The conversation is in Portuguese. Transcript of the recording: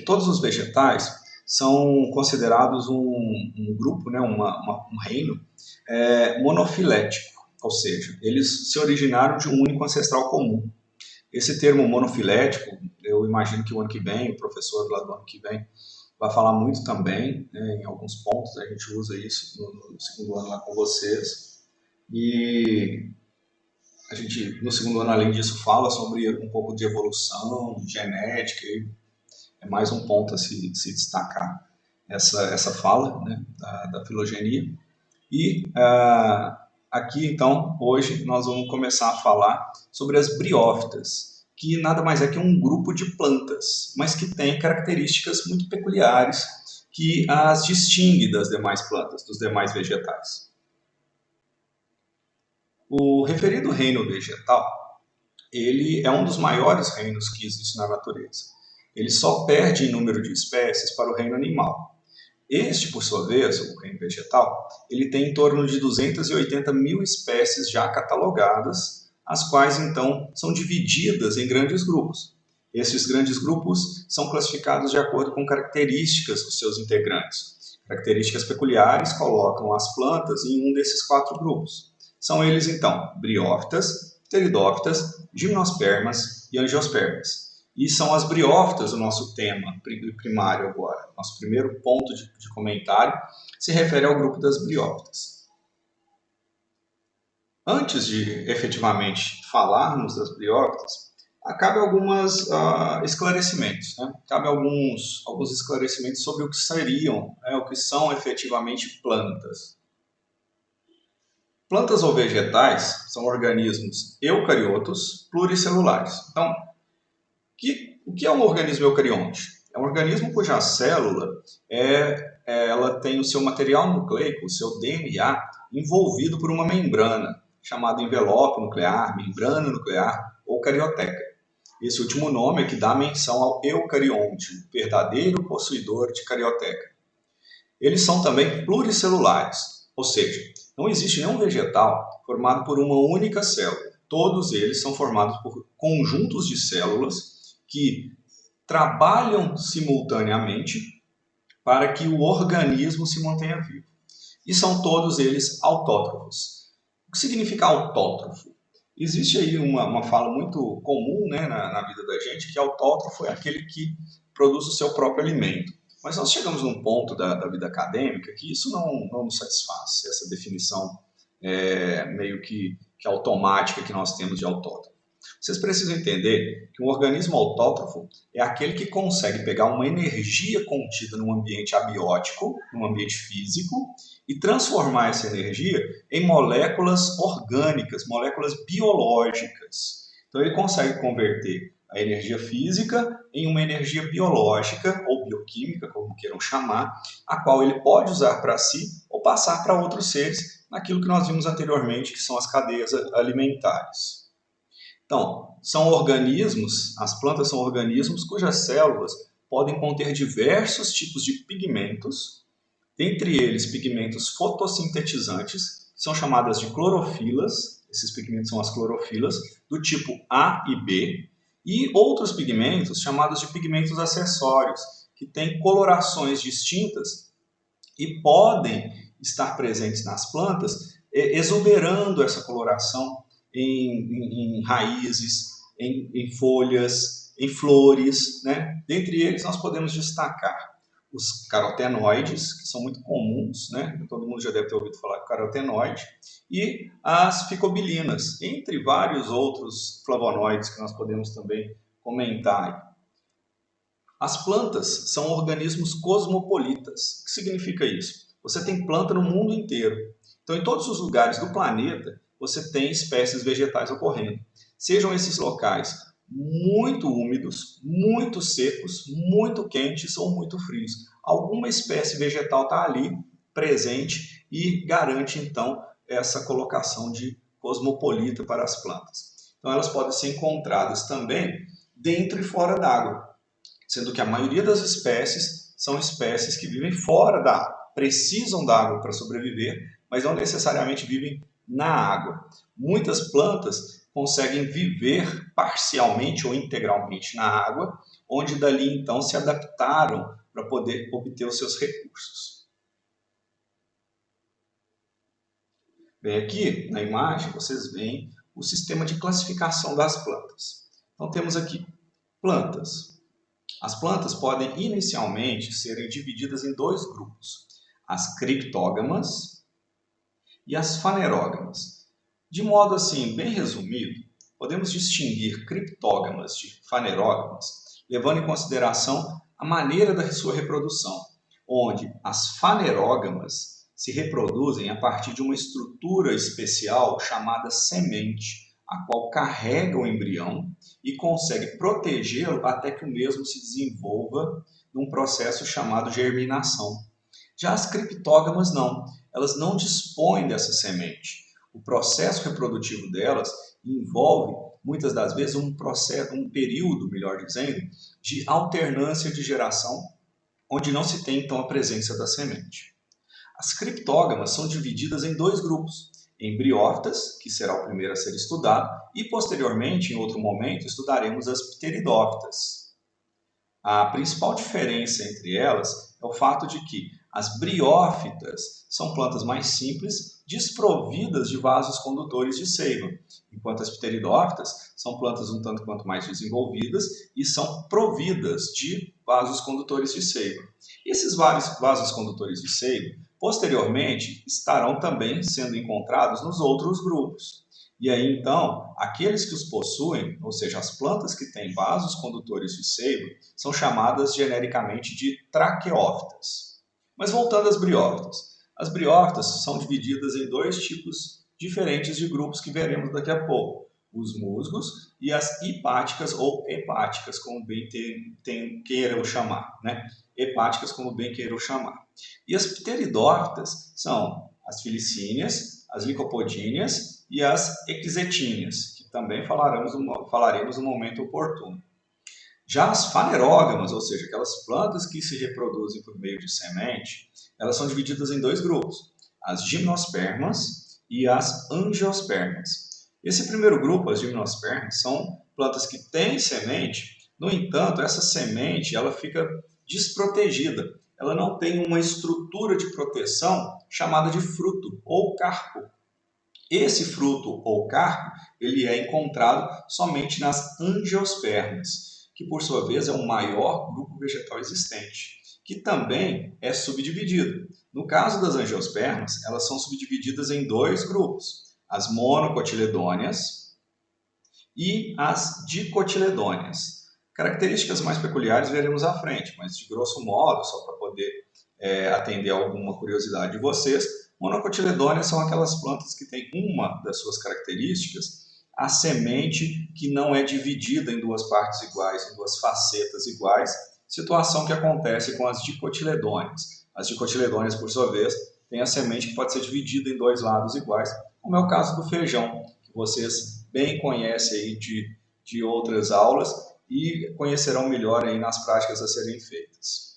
Todos os vegetais são considerados um grupo, né, um reino monofilético, ou seja, eles se originaram de um único ancestral comum. Esse termo monofilético, eu imagino que o ano que vem, o professor lá do ano que vem vai falar muito também, né, em alguns pontos, a gente usa isso no segundo ano lá com vocês. E a gente, no segundo ano, além disso, fala sobre um pouco de evolução, genética, e é mais um ponto a se destacar essa fala, né, da filogenia. E aqui, então, hoje nós vamos começar a falar sobre as briófitas, que nada mais é que um grupo de plantas, mas que tem características muito peculiares que as distingue das demais plantas, dos demais vegetais. O referido reino vegetal, ele é um dos maiores reinos que existe na natureza. Ele só perde em número de espécies para o reino animal. Este, por sua vez, o reino vegetal, ele tem em torno de 280 mil espécies já catalogadas, as quais, então, são divididas em grandes grupos. Esses grandes grupos são classificados de acordo com características dos seus integrantes. Características peculiares colocam as plantas em um desses 4 grupos. São eles, então, briófitas, pteridófitas, gimnospermas e angiospermas. E são as briófitas o nosso tema primário agora. Nosso primeiro ponto de comentário se refere ao grupo das briófitas. Antes de efetivamente falarmos das briófitas, cabe alguns esclarecimentos. Né? Cabe alguns esclarecimentos sobre o que seriam, o que são efetivamente plantas. Plantas ou vegetais são organismos eucariotos pluricelulares. Então, o que é um organismo eucarionte? É um organismo cuja célula ela tem o seu material nucleico, o seu DNA, envolvido por uma membrana, chamada envelope nuclear, membrana nuclear ou carioteca. Esse último nome é que dá menção ao eucarionte, o verdadeiro possuidor de carioteca. Eles são também pluricelulares, ou seja, não existe nenhum vegetal formado por uma única célula. Todos eles são formados por conjuntos de células que trabalham simultaneamente para que o organismo se mantenha vivo. E são todos eles autótrofos. O que significa autótrofo? Existe aí uma fala muito comum, né, na vida da gente, que autótrofo é aquele que produz o seu próprio alimento. Mas nós chegamos num ponto da vida acadêmica que isso não nos satisfaz, essa definição meio que automática que nós temos de autótrofo. Vocês precisam entender que um organismo autótrofo é aquele que consegue pegar uma energia contida num ambiente abiótico, num ambiente físico, e transformar essa energia em moléculas orgânicas, moléculas biológicas. Então ele consegue converter a energia física em uma energia biológica ou bioquímica, como queiram chamar, a qual ele pode usar para si ou passar para outros seres, naquilo que nós vimos anteriormente, que são as cadeias alimentares. Então, são organismos, as plantas são organismos cujas células podem conter diversos tipos de pigmentos, dentre eles pigmentos fotossintetizantes, que são chamadas de clorofilas, esses pigmentos são as clorofilas, do tipo A e B, e outros pigmentos chamados de pigmentos acessórios, que têm colorações distintas e podem estar presentes nas plantas, exuberando essa coloração em raízes, em folhas, em flores, né? Dentre eles nós podemos destacar os carotenoides, que são muito comuns, né? Todo mundo já deve ter ouvido falar de carotenoide, e as ficobilinas, entre vários outros flavonoides que nós podemos também comentar. As plantas são organismos cosmopolitas. O que significa isso? Você tem planta no mundo inteiro. Então, em todos os lugares do planeta, você tem espécies vegetais ocorrendo. Sejam esses locais muito úmidos, muito secos, muito quentes ou muito frios. Alguma espécie vegetal está ali presente e garante, então, essa colocação de cosmopolita para as plantas. Então, elas podem ser encontradas também dentro e fora d'água, sendo que a maioria das espécies são espécies que vivem fora da água, precisam da água para sobreviver, mas não necessariamente vivem na água. Muitas plantas conseguem viver parcialmente ou integralmente na água, onde dali então se adaptaram para poder obter os seus recursos. Bem, aqui na imagem vocês veem o sistema de classificação das plantas. Então temos aqui plantas. As plantas podem inicialmente serem divididas em dois grupos, as criptógamas e as fanerógamas. De modo assim, bem resumido, podemos distinguir criptógamas de fanerógamas, levando em consideração a maneira da sua reprodução, onde as fanerógamas se reproduzem a partir de uma estrutura especial chamada semente, a qual carrega o embrião e consegue protegê-lo até que o mesmo se desenvolva num processo chamado germinação. Já as criptógamas não, elas não dispõem dessa semente. O processo reprodutivo delas envolve, muitas das vezes, um período, melhor dizendo, de alternância de geração, onde não se tem então a presença da semente. As criptógamas são divididas em dois grupos, embriófitas, que será o primeiro a ser estudado, e posteriormente, em outro momento, estudaremos as pteridófitas. A principal diferença entre elas é o fato de que as briófitas são plantas mais simples, desprovidas de vasos condutores de seiva, enquanto as pteridófitas são plantas um tanto quanto mais desenvolvidas e são providas de vasos condutores de seiva. Esses vários vasos condutores de seiva, posteriormente, estarão também sendo encontrados nos outros grupos. E aí, então, aqueles que os possuem, ou seja, as plantas que têm vasos condutores de seiva, são chamadas genericamente de traqueófitas. Mas voltando às briófitas. As briófitas são divididas em dois tipos diferentes de grupos que veremos daqui a pouco. Os musgos e as hipáticas ou hepáticas, como bem queiram chamar, né? Hepáticas, como bem queiram chamar. E as pteridófitas são as filicíneas, as licopodíneas e as equisetíneas, que também falaremos no momento oportuno. Já as fanerógamas, ou seja, aquelas plantas que se reproduzem por meio de semente, elas são divididas em dois grupos, as gimnospermas e as angiospermas. Esse primeiro grupo, as gimnospermas, são plantas que têm semente, no entanto, essa semente ela fica desprotegida. Ela não tem uma estrutura de proteção chamada de fruto ou carpo. Esse fruto ou carpo ele é encontrado somente nas angiospermas, que por sua vez é o maior grupo vegetal existente, que também é subdividido. No caso das angiospermas, elas são subdivididas em dois grupos, as monocotiledôneas e as dicotiledôneas. Características mais peculiares veremos à frente, mas de grosso modo, só para poder atender a alguma curiosidade de vocês, monocotiledôneas são aquelas plantas que têm uma das suas características a semente que não é dividida em duas partes iguais, em duas facetas iguais, situação que acontece com as dicotiledôneas. As dicotiledôneas, por sua vez, têm a semente que pode ser dividida em dois lados iguais, como é o caso do feijão, que vocês bem conhecem aí de outras aulas e conhecerão melhor aí nas práticas a serem feitas.